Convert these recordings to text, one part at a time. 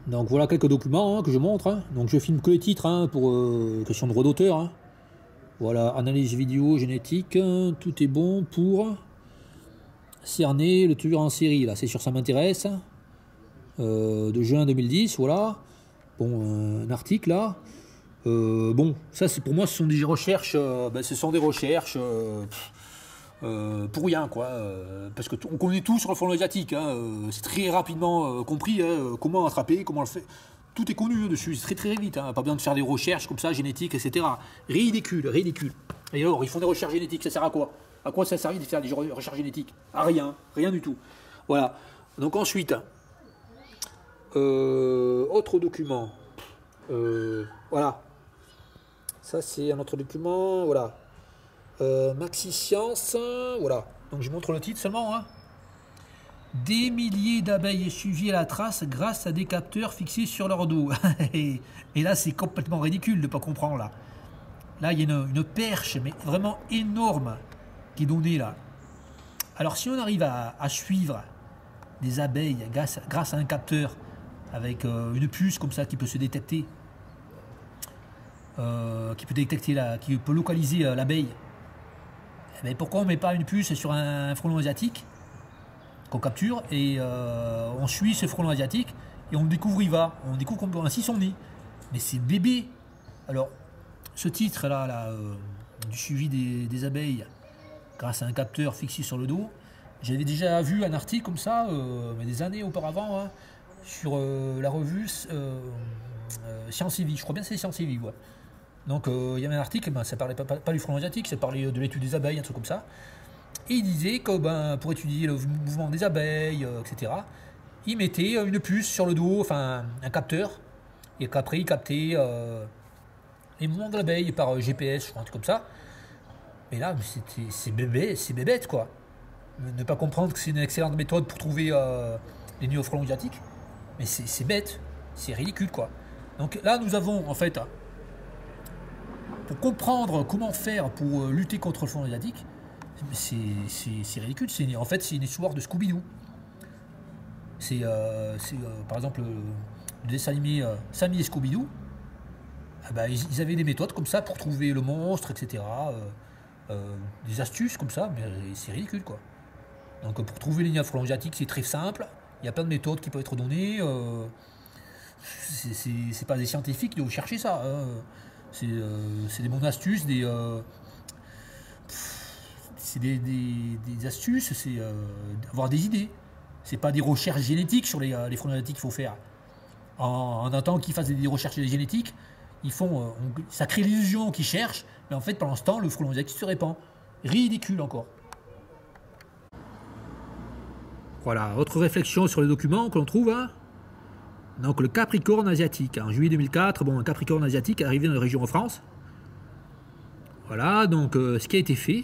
Donc voilà quelques documents que je montre, hein. Donc je filme que les titres pour question de droit d'auteur, hein. Voilà, analyse vidéo, génétique, tout est bon pour cerner le tueur en série. Là, c'est sur Ça m'intéresse, de juin 2010, voilà. Bon, un article là. Bon, ça c'est pour moi, ce sont des recherches, ce sont des recherches pour rien, quoi. Parce que on connaît tout sur le frelon asiatique, hein. C'est très rapidement compris, hein, comment attraper, comment le faire. Tout est connu dessus, c'est très très vite, hein. Pas besoin de faire des recherches comme ça, génétiques, etc. Ridicule, ridicule. Et alors, ils font des recherches génétiques, ça sert à quoi? À quoi ça sert de faire des recherches génétiques? À rien, rien du tout. Voilà. Donc ensuite, autre document. Voilà. Ça c'est un autre document, voilà. Maxi Science, voilà. Donc je montre le titre seulement, hein. Des milliers d'abeilles suivies à la trace grâce à des capteurs fixés sur leur dos. Et là, c'est complètement ridicule de ne pas comprendre, là. Là, il y a une perche, mais vraiment énorme, qui est donnée, là. Alors, si on arrive à suivre des abeilles grâce à un capteur, avec une puce comme ça qui peut se détecter, qui peut localiser l'abeille, mais pourquoi on ne met pas une puce sur un frelon asiatique qu'on capture et on suit ce frelon asiatique et on découvre où il va, on découvre ainsi son nid. Mais c'est bébé. Alors, ce titre là, du suivi des abeilles grâce à un capteur fixé sur le dos, j'avais déjà vu un article comme ça, mais des années auparavant, hein, sur la revue Science et Vie. Je crois bien que c'est Science et Vie, ouais. Donc il y avait un article, ça parlait pas du frelon asiatique, ça parlait de l'étude des abeilles, un truc comme ça. Et il disait que pour étudier le mouvement des abeilles, etc., il mettait une puce sur le dos, enfin un capteur, et qu'après il captait les mouvements de l'abeille par GPS, je crois, un truc comme ça. Mais là, c'est bébête, quoi. Ne pas comprendre que c'est une excellente méthode pour trouver les nids au frelon asiatique, mais c'est bête, c'est ridicule, quoi. Donc là, nous avons, en fait, pour comprendre comment faire pour lutter contre le frelon asiatique, c'est ridicule. En fait, c'est une histoire de Scooby-Doo. Par exemple, le dessin animé Sammy et Scooby-Doo. Ils avaient des méthodes comme ça pour trouver le monstre, etc. Des astuces comme ça, mais c'est ridicule, quoi. Donc pour trouver les nids à frelon asiatique, c'est très simple. Il y a plein de méthodes qui peuvent être données. C'est pas des scientifiques qui doivent chercher ça, hein. C'est des bonnes astuces, c'est des astuces, c'est avoir des idées. C'est pas des recherches génétiques sur les frelons asiatiques qu'il faut faire. En attendant qu'ils fassent des recherches génétiques, ça crée l'illusion qu'ils cherchent, mais en fait, pendant ce temps, le frelon asiatique se répand. Ridicule encore. Voilà, autre réflexion sur les documents que l'on trouve, hein. Donc le Capricorne asiatique, en juillet 2004, un Capricorne asiatique est arrivé dans la région en France. Voilà, donc ce qui a été fait,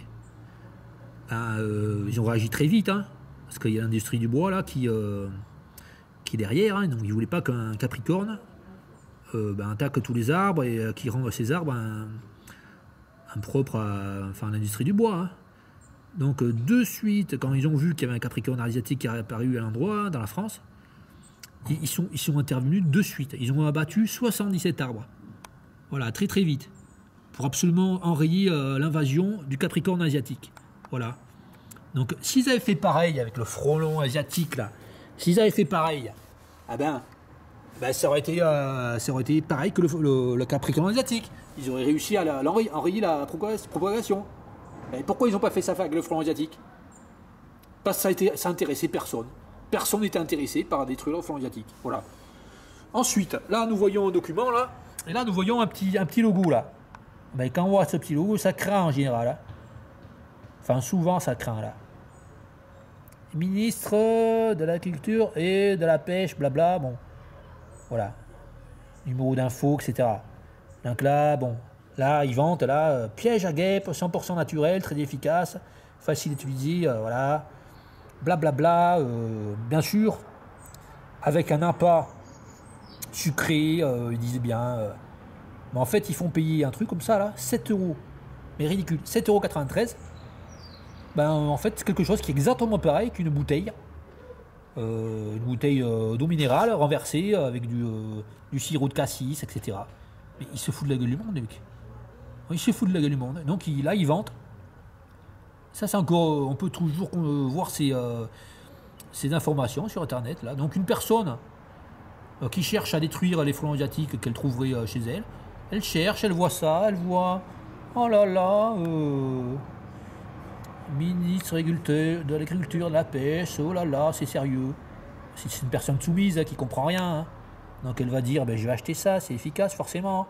ils ont réagi très vite, hein, parce qu'il y a l'industrie du bois là qui est derrière, hein, donc ils ne voulaient pas qu'un Capricorne attaque tous les arbres et qui rend ces arbres impropres à l'industrie du bois, hein. Donc de suite, quand ils ont vu qu'il y avait un Capricorne asiatique qui est apparu à l'endroit, dans la France, ils sont intervenus de suite. Ils ont abattu 77 arbres. Voilà, très très vite. Pour absolument enrayer l'invasion du Capricorne asiatique. Voilà. Donc, s'ils avaient fait pareil avec le frelon asiatique, là, s'ils avaient fait pareil, ça aurait été pareil que le Capricorne asiatique. Ils auraient réussi à enrayer la propagation. Mais pourquoi ils n'ont pas fait ça avec le frelon asiatique? Parce que ça intéressait personne. Personne n'était intéressé par détruire le frelon asiatique. Voilà. Ensuite, là, nous voyons un document, là, et là, nous voyons un petit logo, là. Quand on voit ce petit logo, ça craint en général, hein. Enfin, souvent, ça craint, là. Ministre de l'Agriculture et de la Pêche, blabla, bon. Voilà. Numéro d'info, etc. Donc là, là, ils vantent, là, piège à guêpes, 100% naturel, très efficace, facile à utiliser, voilà. Blablabla, bien sûr, avec un appât sucré, ils disaient bien. Mais en fait, ils font payer un truc comme ça, là, 7 euros. Mais ridicule, 7,93 €. En fait, c'est quelque chose qui est exactement pareil qu'une bouteille une bouteille d'eau minérale renversée avec du sirop de cassis, etc. Mais il se fout de la gueule du monde, les mecs. Il se fout de la gueule du monde. Donc là, il vante. Ça, c'est encore. On peut toujours voir ces informations sur Internet. Là. Donc, une personne qui cherche à détruire les frelons asiatiques qu'elle trouverait chez elle, elle cherche, elle voit ça, elle voit. Oh là là, ministre de l'agriculture, de la pêche, oh là là, c'est sérieux. C'est une personne soumise qui comprend rien. Hein. Donc elle va dire, ben, je vais acheter ça, c'est efficace forcément.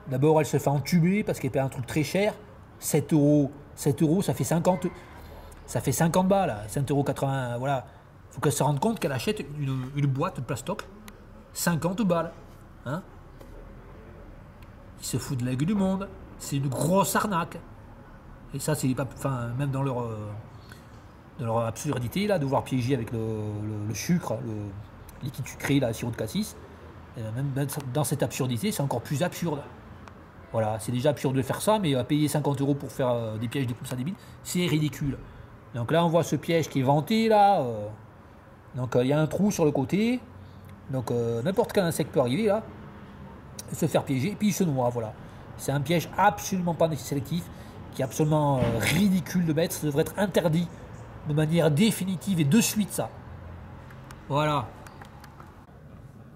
D'abord elle se fait entuber parce qu'elle paie un truc très cher. 7 euros, 7 euros ça fait 50 balles, 5,80 €, voilà. Il faut qu'elle se rende compte qu'elle achète une boîte de plastoc, 50 balles. Hein. Ils se foutent de la gueule du monde. C'est une grosse arnaque. Et ça, c'est pas, enfin, même dans leur absurdité, là, de voir piéger avec le sucre, le liquide sucré, là, le sirop de cassis, même dans cette absurdité, c'est encore plus absurde. Voilà, c'est déjà absurde de faire ça, mais payer 50 € pour faire des pièges comme ça débiles, c'est ridicule. Donc là, on voit ce piège qui est vanté, là. Donc il y a un trou sur le côté. Donc n'importe quel insecte peut arriver, là, se faire piéger, et puis il se noie, voilà. C'est un piège absolument pas sélectif, qui est absolument ridicule de mettre. Ça devrait être interdit de manière définitive et de suite, ça. Voilà.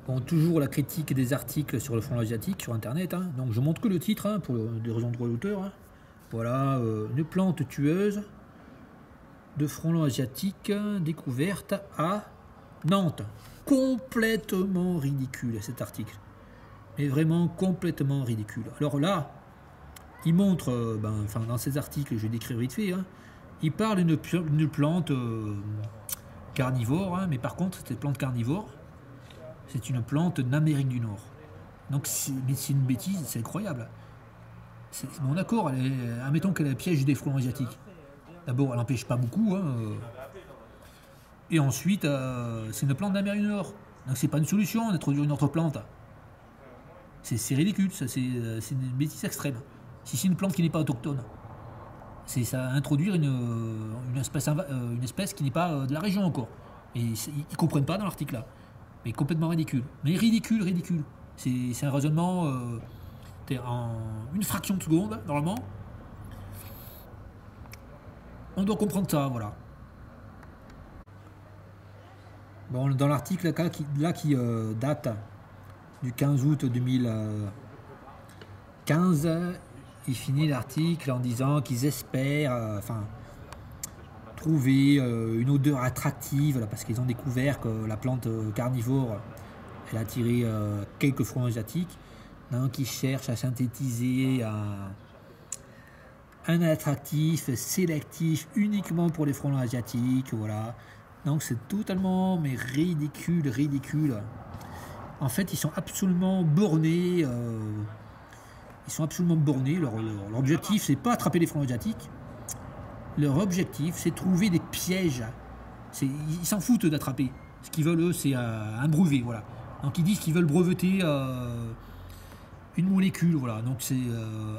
Bon, toujours la critique des articles sur le frelon asiatique sur Internet. Hein. Donc je montre que le titre, hein, pour des raisons de droit d'auteur. Hein. Voilà, une plante tueuse de frelon asiatique découverte à Nantes. Complètement ridicule cet article. Mais vraiment complètement ridicule. Alors là, il montre, dans ces articles, je vais décrire vite fait, hein, il parle d'une plante carnivore, hein, mais par contre, cette plante carnivore, c'est une plante d'Amérique du Nord. Donc c'est une bêtise, c'est incroyable. Bon d'accord, admettons qu'elle piège des frelons asiatiques. D'abord, elle n'empêche pas beaucoup. Hein, et ensuite, c'est une plante d'Amérique du Nord. Donc c'est pas une solution d'introduire une autre plante. C'est ridicule, c'est une bêtise extrême. Si c'est une plante qui n'est pas autochtone, c'est ça introduire une espèce qui n'est pas de la région encore. Et ils ne comprennent pas dans l'article là. Mais complètement ridicule. Mais ridicule. C'est un raisonnement en une fraction de seconde, normalement. On doit comprendre ça, voilà. Bon, dans l'article qui date du 15 août 2015, il finit l'article en disant qu'ils espèrent trouver une odeur attractive, là, parce qu'ils ont découvert que la plante carnivore, elle a attiré quelques frelons asiatiques, donc ils cherchent à synthétiser un attractif sélectif uniquement pour les frelons asiatiques, voilà. Donc c'est totalement mais ridicule. En fait, ils sont absolument bornés. Leur objectif, c'est pas attraper les frelons asiatiques. Leur objectif, c'est trouver des pièges. Ils s'en foutent d'attraper. Ce qu'ils veulent, eux, c'est un brevet, voilà. Donc ils disent qu'ils veulent breveter une molécule, voilà. Donc c'est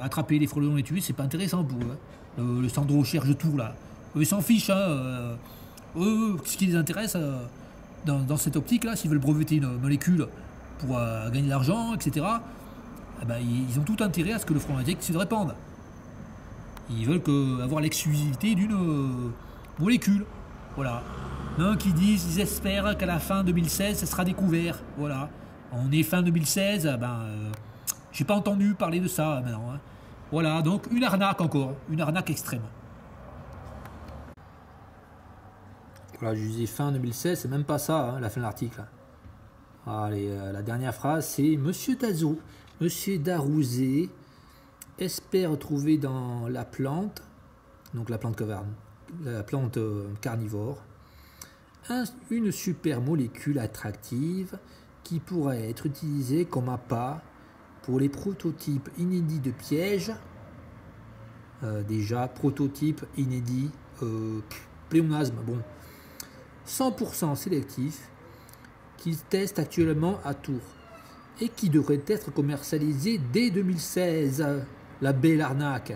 attraper les frelons et les tuer, c'est pas intéressant pour eux. Hein. Le centre de recherche de Tours, là. Eux, ils s'en fichent, hein. Eux, ce qui les intéresse dans cette optique-là, s'ils veulent breveter une molécule pour gagner de l'argent, etc., ils ont tout intérêt à ce que le frelon asiatique se répande. Ils veulent avoir l'exclusivité d'une molécule. Voilà. Donc ils disent, ils espèrent qu'à la fin 2016, ça sera découvert. Voilà. On est fin 2016, j'ai pas entendu parler de ça maintenant. Hein. Voilà, donc une arnaque encore, une arnaque extrême. Voilà, je disais fin 2016, c'est même pas ça, hein, la fin de l'article. Allez, la dernière phrase, c'est Monsieur Darouzé espère trouver dans la plante, donc la plante carnivore, une super molécule attractive qui pourrait être utilisée comme appât pour les prototypes inédits de pièges. Déjà, prototype inédit, pléonasme, bon, 100% sélectif, qu'ils testent actuellement à Tours et qui devrait être commercialisé dès 2016. La belle arnaque.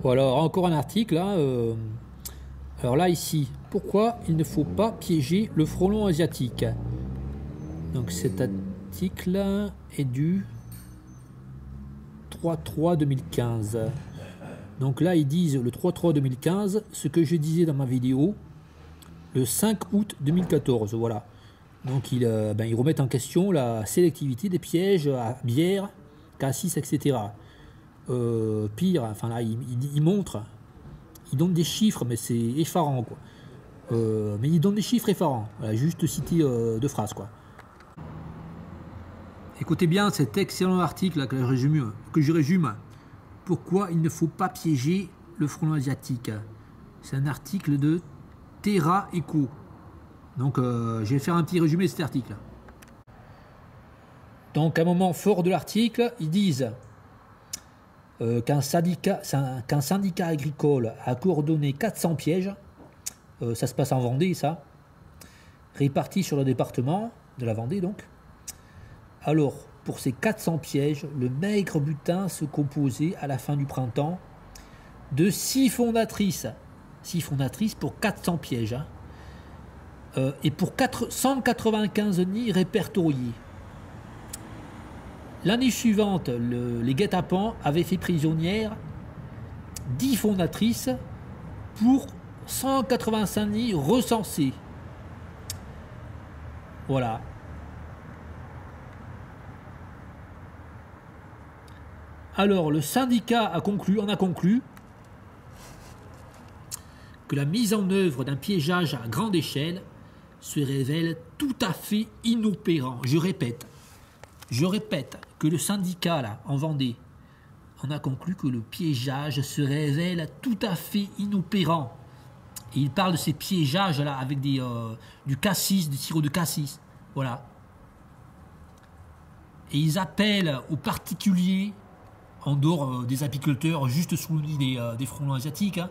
Ou alors encore un article là. Alors là ici, pourquoi il ne faut pas piéger le frelon asiatique? Donc cet article est du 3-3-2015. Donc là ils disent le 3-3-2015, ce que je disais dans ma vidéo le 5 août 2014, voilà. Donc ils remettent en question la sélectivité des pièges à bière, cassis, etc. Pire, enfin là ils montrent, ils donnent des chiffres, mais c'est effarant quoi. Mais ils donnent des chiffres effarants, voilà, juste citer deux phrases quoi. Écoutez bien cet excellent article là, que je résume. Pourquoi il ne faut pas piéger le frelon asiatique. C'est un article de Terra Eco. Donc je vais faire un petit résumé de cet article. Donc à un moment fort de l'article, ils disent qu'un syndicat agricole a coordonné 400 pièges, ça se passe en Vendée ça, répartis sur le département de la Vendée donc. Alors pour ces 400 pièges, le maigre butin se composait à la fin du printemps de 6 fondatrices. 6 fondatrices pour 400 pièges. Hein. Et pour 195 nids répertoriés. L'année suivante, les guet-apens avaient fait prisonnières 10 fondatrices pour 185 nids recensés. Voilà. Alors, le syndicat en a conclu que la mise en œuvre d'un piégeage à grande échelle se révèle tout à fait inopérant. Je répète que le syndicat là, en Vendée en a conclu que le piégeage se révèle tout à fait inopérant. Et il parle de ces piégeages là avec du cassis, du sirop de cassis. Voilà. Et ils appellent aux particuliers, en dehors des apiculteurs, juste sous le nid des frelons asiatiques, hein,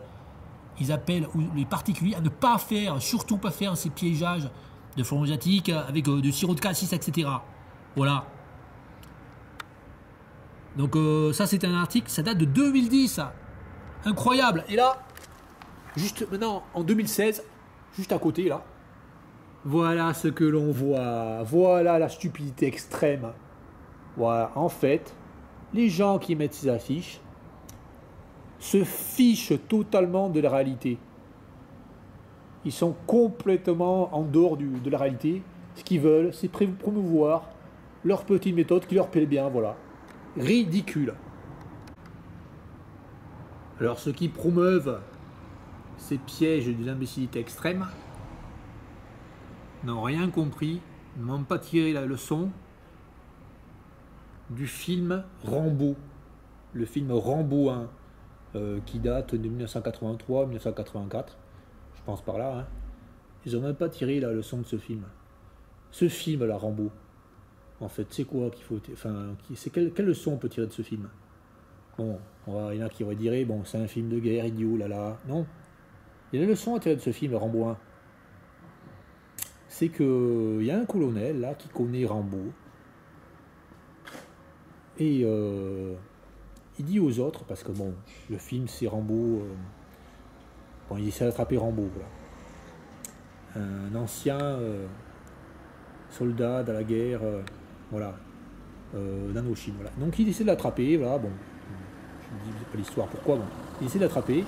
ils appellent les particuliers à ne pas faire, surtout pas faire ces piégeages de frelons asiatiques avec du sirop de cassis, etc. Voilà. Donc ça c'est un article, ça date de 2010, ça. Incroyable. Et là, juste maintenant, en 2016, juste à côté là, voilà ce que l'on voit. Voilà la stupidité extrême. Voilà, en fait, les gens qui mettent ces affiches se fichent totalement de la réalité. Ils sont complètement en dehors de la réalité. Ce qu'ils veulent, c'est promouvoir leur petite méthode qui leur plaît bien, voilà. Ridicule. Alors ceux qui promeuvent ces pièges d'une imbécilité extrême n'ont rien compris, n'ont pas tiré la leçon du film Rambo. Le film Rambo 1, qui date de 1983-1984, je pense par là. Hein. Ils n'ont même pas tiré la leçon de ce film. Ce film, là, Rambo, en fait, c'est quoi qu'il faut... Enfin, quelle leçon on peut tirer de ce film? Bon, il y en a qui diraient, bon, c'est un film de guerre, idiot, là, là. Non. Il y a une leçon à tirer de ce film, Rambo 1. C'est qu'il y a un colonel, là, qui connaît Rambo. Et il dit aux autres, parce que bon, le film c'est Rambo, bon, il essaie d'attraper Rambo, voilà. Un ancien soldat de la guerre, voilà, d'Indochine, voilà. Donc il essaie de l'attraper, voilà, bon, je ne dis pas l'histoire, pourquoi, bon, il essaie de l'attraper,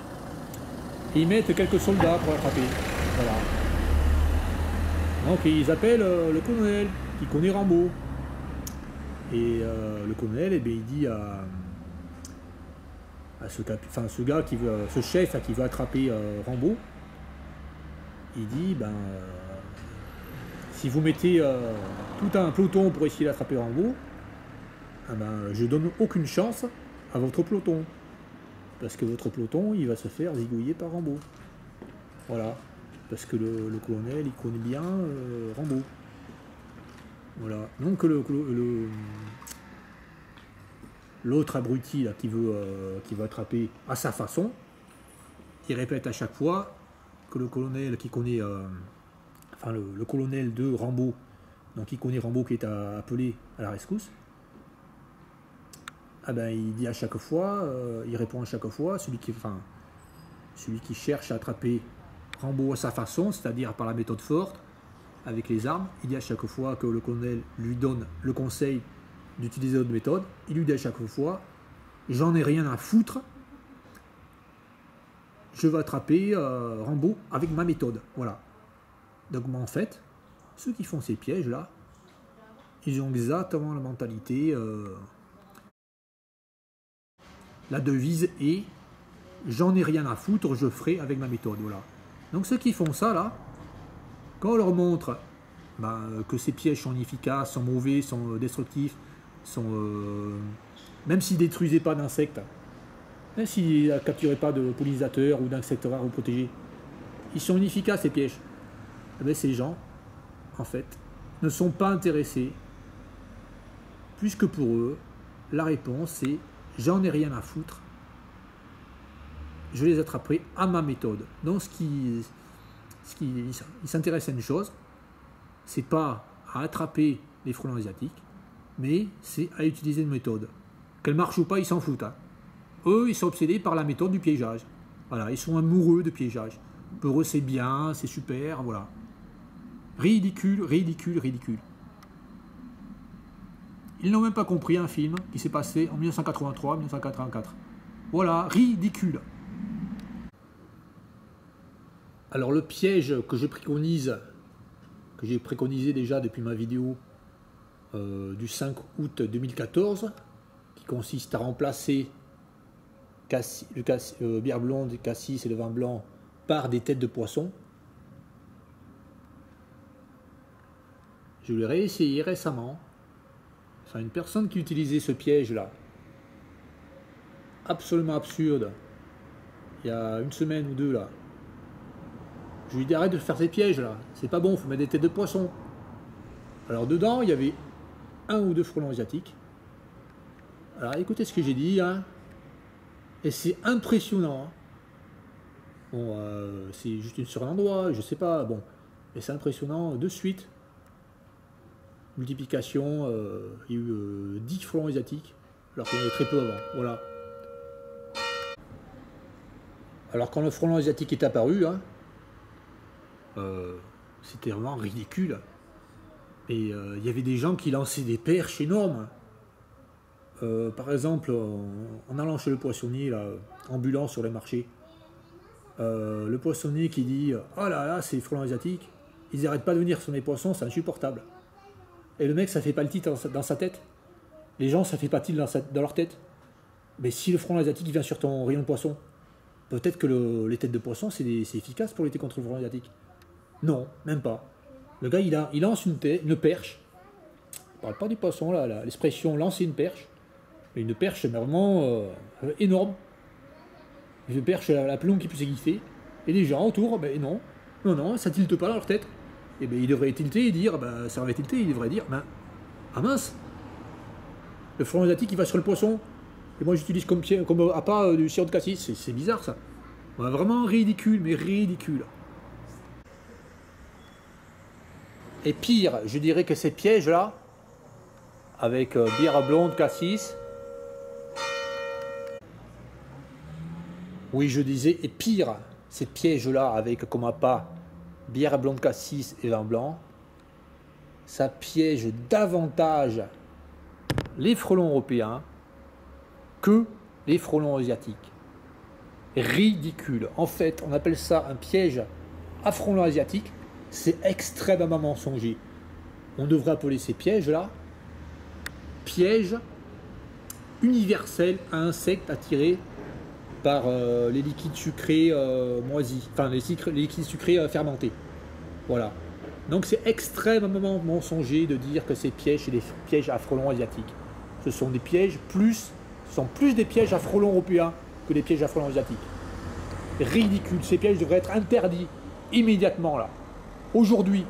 et ils mettent quelques soldats pour l'attraper, voilà. Donc ils appellent le colonel, qui connaît Rambo. Et le colonel, eh bien, il dit à ce gars qui veut, ce chef là, qui veut attraper Rambo, il dit si vous mettez tout un peloton pour essayer d'attraper Rambo, je donne aucune chance à votre peloton, parce que votre peloton il va se faire zigouiller par Rambo. Voilà, parce que le colonel il connaît bien Rambo. Voilà, donc l'autre abruti là, qui veut attraper à sa façon, il répète à chaque fois que le colonel qui connaît, le colonel de Rambo, donc il connaît Rambo qui est appelé à la rescousse, ah ben, il dit à chaque fois, il répond à chaque fois, celui qui cherche à attraper Rambo à sa façon, c'est-à-dire par la méthode forte, avec les armes, il dit à chaque fois que le colonel lui donne le conseil d'utiliser d'autres méthodes, il lui dit à chaque fois, j'en ai rien à foutre, je vais attraper Rambo avec ma méthode. Voilà. Donc en fait, ceux qui font ces pièges-là, ils ont exactement la mentalité. La devise est j'en ai rien à foutre, je ferai avec ma méthode. Voilà. Donc ceux qui font ça là, quand on leur montre que ces pièges sont inefficaces, sont mauvais, sont destructifs, même s'ils ne détruisaient pas d'insectes, même s'ils ne capturaient pas de pollinisateurs ou d'insectes rares ou protégés, ils sont inefficaces ces pièges. Eh bien, ces gens, en fait, ne sont pas intéressés, puisque pour eux, la réponse c'est j'en ai rien à foutre, je les attraperai à ma méthode. Donc ils s'intéressent à une chose, c'est pas à attraper les frelons asiatiques, mais c'est à utiliser une méthode. Qu'elle marche ou pas, ils s'en foutent. Hein. Eux, ils sont obsédés par la méthode du piégeage. Voilà, ils sont amoureux de piégeage. Pour eux, c'est bien, c'est super, voilà. Ridicule, ridicule, ridicule. Ils n'ont même pas compris un film qui s'est passé en 1983-1984. Voilà, ridicule. Alors le piège que je préconise, que j'ai préconisé déjà depuis ma vidéo du 5 août 2014, qui consiste à remplacer bière blonde, cassis et le vin blanc par des têtes de poisson. Je l'ai réessayé récemment. Enfin, une personne qui utilisait ce piège-là, absolument absurde, il y a une semaine ou deux là. Je lui ai dit arrête de faire ces pièges là, c'est pas bon, il faut mettre des têtes de poisson. Alors dedans, il y avait un ou deux frelons asiatiques. Alors écoutez ce que j'ai dit, hein. Et c'est impressionnant. Hein. Bon, c'est juste une sur un endroit, je sais pas, bon. Et c'est impressionnant de suite. Multiplication, il y a eu 10 frelons asiatiques, alors qu'il y en avait très peu avant. Voilà. Alors quand le frelon asiatique est apparu, hein, c'était vraiment ridicule. Et il y avait des gens qui lançaient des perches énormes. Par exemple, en allant chez le poissonnier, là, ambulant sur les marchés, le poissonnier qui dit « Oh là là, ces frelons asiatiques, ils n'arrêtent pas de venir sur mes poissons, c'est insupportable. » Et le mec, ça fait pas le titre dans sa tête. Les gens, ça fait pas titre dans leur tête. Mais si le frelon asiatique vient sur ton rayon de poisson, peut-être que les têtes de poisson, c'est efficace pour lutter contre le frelon asiatique. Non, même pas. Le gars, il lance une perche. Je parle pas du poisson, là, l'expression lancer une perche. Mais une perche, mais vraiment énorme. Une perche la plus longue qui puisse exister. Et les gens autour, ben non, ça tilte pas dans leur tête. Et ben il devrait tilter et dire, ça aurait tilté, il devrait dire, ah mince, le frelon asiatique il va sur le poisson, et moi j'utilise comme appât du sirop de cassis, c'est bizarre ça. Ouais, vraiment ridicule, mais ridicule. Et pire, je dirais que ces pièges-là, avec bière blonde, cassis, oui je disais, et pire, ces pièges-là avec comme appât bière blonde, cassis et vin blanc, ça piège davantage les frelons européens que les frelons asiatiques. Ridicule. En fait, on appelle ça un piège à frelons asiatiques. C'est extrêmement mensonger. On devrait appeler ces pièges-là pièges universels à insectes attirés par les liquides sucrés moisis, enfin les liquides sucrés fermentés. Voilà. Donc c'est extrêmement mensonger de dire que ces pièges, c'est des pièges à frelons asiatiques. Ce sont des pièges plus des pièges à frelons européens que des pièges à frelons asiatiques. Ridicule. Ces pièges devraient être interdits immédiatement là. Aujourd'hui.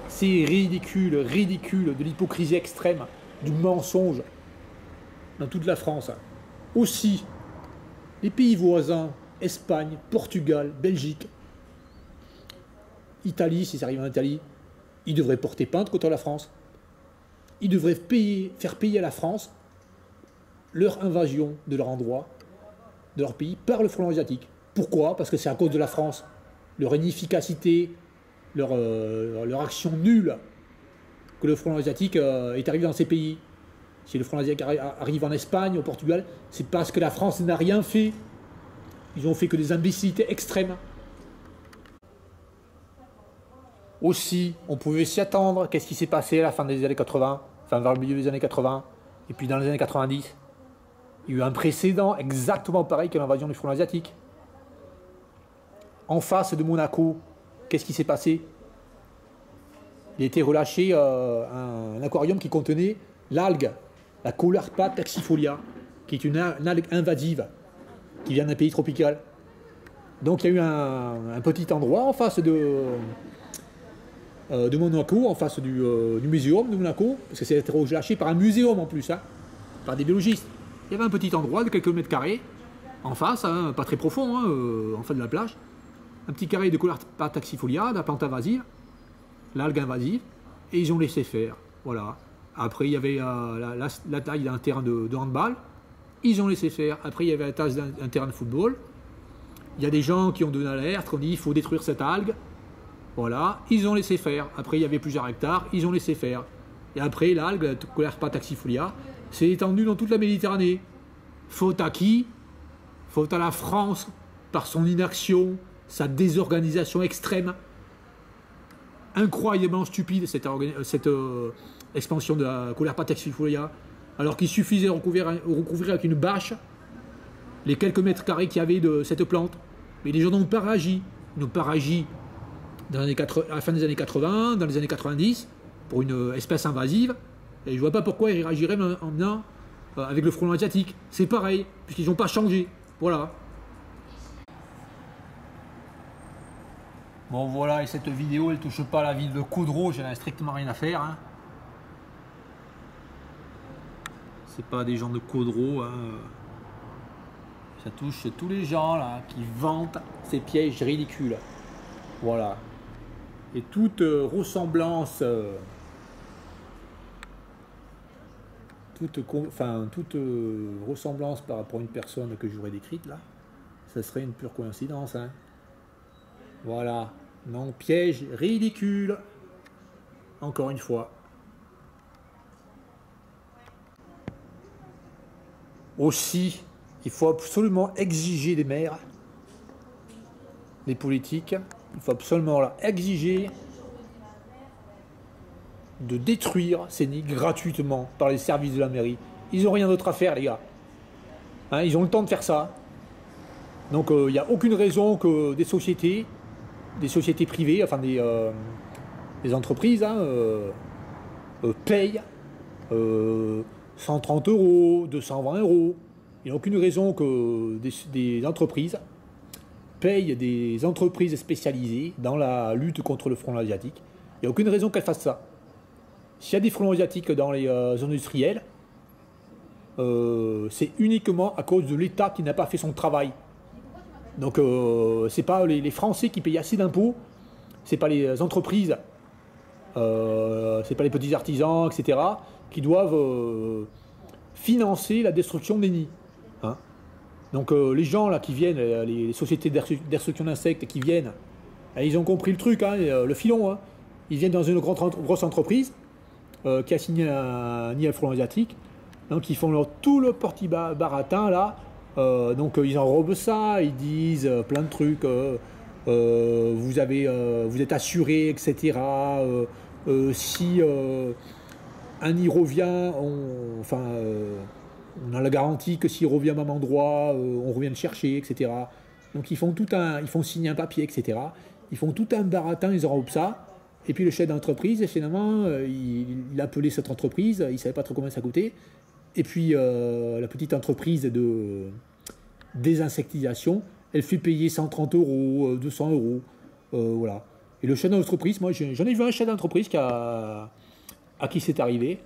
C'est ridicule, ridicule de l'hypocrisie extrême, du mensonge dans toute la France. Aussi, les pays voisins, Espagne, Portugal, Belgique, Italie, si ça arrive en Italie, ils devraient porter plainte contre la France. ils devraient faire payer à la France leur invasion de leur endroit, de leur pays, par le frelon asiatique. Pourquoi? Parce que c'est à cause de la France, leur inefficacité, leur action nulle, que le frelon asiatique est arrivé dans ces pays. Si le frelon asiatique arrive en Espagne, au Portugal, c'est parce que la France n'a rien fait. Ils ont fait que des imbécilités extrêmes. Aussi, on pouvait s'y attendre. Qu'est-ce qui s'est passé à la fin des années 80, enfin vers le milieu des années 80, et puis dans les années 90? Il y a eu un précédent exactement pareil que l'invasion du frelon asiatique. En face de Monaco, qu'est-ce qui s'est passé? Il a été relâché un aquarium qui contenait l'algue, la Caulerpa taxifolia, qui est une algue invasive qui vient d'un pays tropical. Donc il y a eu un petit endroit en face de Monaco, en face du muséum de Monaco, parce que c'est été relâché par un muséum en plus, hein, par des biologistes. Il y avait un petit endroit de quelques mètres carrés, en face, hein, pas très profond, hein, en face de la plage, un petit carré de Caulerpa taxifolia, de la plante invasive, l'algue invasive, et ils ont laissé faire. Voilà. Après, il y avait la taille d'un terrain de handball, ils ont laissé faire. Après, il y avait la taille d'un terrain de football. Il y a des gens qui ont donné l'alerte, qui ont dit il faut détruire cette algue. Voilà, ils ont laissé faire. Après, il y avait plusieurs hectares, ils ont laissé faire. Et après, l'algue, Caulerpa taxifolia, s'est étendue dans toute la Méditerranée. Faute à qui? Faute à la France, par son inaction, sa désorganisation extrême. Incroyablement stupide, cette expansion de la Caulerpa taxifolia, alors qu'il suffisait de recouvrir avec une bâche les quelques mètres carrés qu'il y avait de cette plante. Mais les gens n'ont pas réagi. Ils n'ont pas réagi à la fin des années 80, dans les années 90, pour une espèce invasive. Et je ne vois pas pourquoi ils réagiraient maintenant avec le frelon asiatique. C'est pareil, puisqu'ils n'ont pas changé. Voilà. Bon voilà, et cette vidéo elle touche pas à la ville de Caudreau, j'en ai strictement rien à faire. Hein. C'est pas des gens de Caudreau. Hein. Ça touche tous les gens là qui vantent ces pièges ridicules. Voilà. Et toute ressemblance, toute ressemblance par rapport à une personne que j'aurais décrite là, ça serait une pure coïncidence. Hein. Voilà. Non, piège ridicule. Encore une fois. Aussi, il faut absolument exiger des maires, des politiques, il faut absolument leur exiger de détruire ces nids gratuitement par les services de la mairie. Ils n'ont rien d'autre à faire, les gars. Hein, ils ont le temps de faire ça. Donc il n'y a aucune raison que des sociétés privées, enfin des entreprises, hein, payent 130 €, 220 €. Il n'y a aucune raison que des entreprises payent des entreprises spécialisées dans la lutte contre le frelon asiatique. Il n'y a aucune raison qu'elles fassent ça. S'il y a des frelons asiatiques dans les zones industrielles, c'est uniquement à cause de l'État qui n'a pas fait son travail. Donc c'est pas les Français qui payent assez d'impôts, c'est pas les entreprises, c'est pas les petits artisans, etc., qui doivent financer la destruction des nids. Hein. Donc les gens là qui viennent, les sociétés destruction d'insectes qui viennent, ils ont compris le truc, hein, le filon. Hein. Ils viennent dans une grosse entreprise qui a signé un nid à frelon asiatique. Donc ils font tout le petit baratin là. Donc ils enrobent ça, ils disent plein de trucs. Vous êtes assuré, etc. Si un nid revient, on a la garantie que s'il revient au même endroit, on revient le chercher, etc. Donc ils font signer un papier, etc. Ils font tout un baratin, ils enrobent ça. Et puis le chef d'entreprise, finalement, il appelait cette entreprise, il ne savait pas trop combien ça coûtait. Et puis la petite entreprise de désinsectisation, elle fait payer 130 €, 200 €. Voilà. Et le chef d'entreprise, moi j'en ai vu un chef d'entreprise à qui c'est arrivé.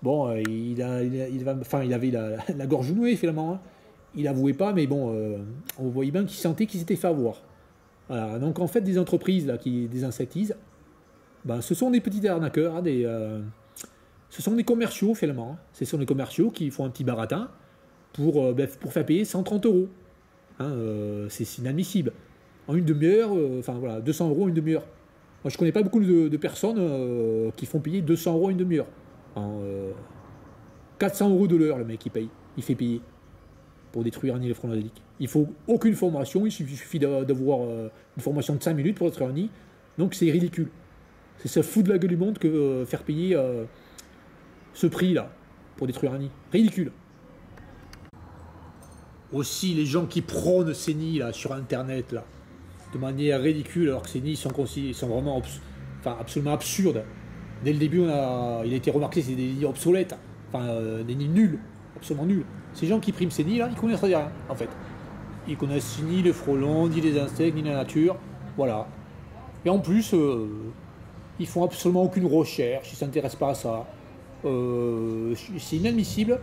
Bon, il avait la gorge nouée finalement. Hein. Il avouait pas, mais bon, on voyait bien qu'il sentait qu'il s'était fait avoir. Voilà. Donc en fait, des entreprises là, qui désinsectisent, ben, ce sont des petits arnaqueurs, hein, Ce sont des commerciaux finalement. Hein. Ce sont des commerciaux qui font un petit baratin pour faire payer 130 euros. Hein, c'est inadmissible. En une demi-heure, enfin voilà, 200 euros en une demi-heure. Moi, je connais pas beaucoup de personnes qui font payer 200 euros en une demi-heure. 400 euros de l'heure, le mec, il fait payer pour détruire un nid de frelons asiatiques. Il faut aucune formation, il suffit d'avoir une formation de 5 minutes pour détruire un nid. Donc c'est ridicule. C'est ça fout de la gueule du monde que faire payer ce prix-là pour détruire un nid. Ridicule. Aussi, les gens qui prônent ces nids là, sur Internet, là, de manière ridicule, alors que ces nids sont vraiment absolument absurdes. Dès le début, il a été remarqué que c'est des nids obsolètes, des nids nuls, absolument nuls. Ces gens qui priment ces nids-là, ils connaissent rien, en fait. Ils connaissent ni les frelons, ni les insectes, ni la nature, voilà. Et en plus, ils font absolument aucune recherche, ils ne s'intéressent pas à ça. C'est inadmissible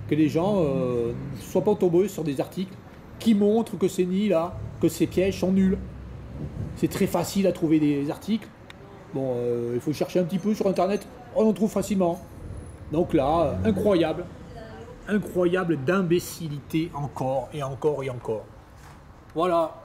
que les gens ne soient pas tombés sur des articles qui montrent que ces nids-là, que ces pièges sont nuls. C'est très facile à trouver des articles. Bon, il faut chercher un petit peu sur Internet, on en trouve facilement. Donc là, incroyable d'imbécilité encore et encore et encore. Voilà.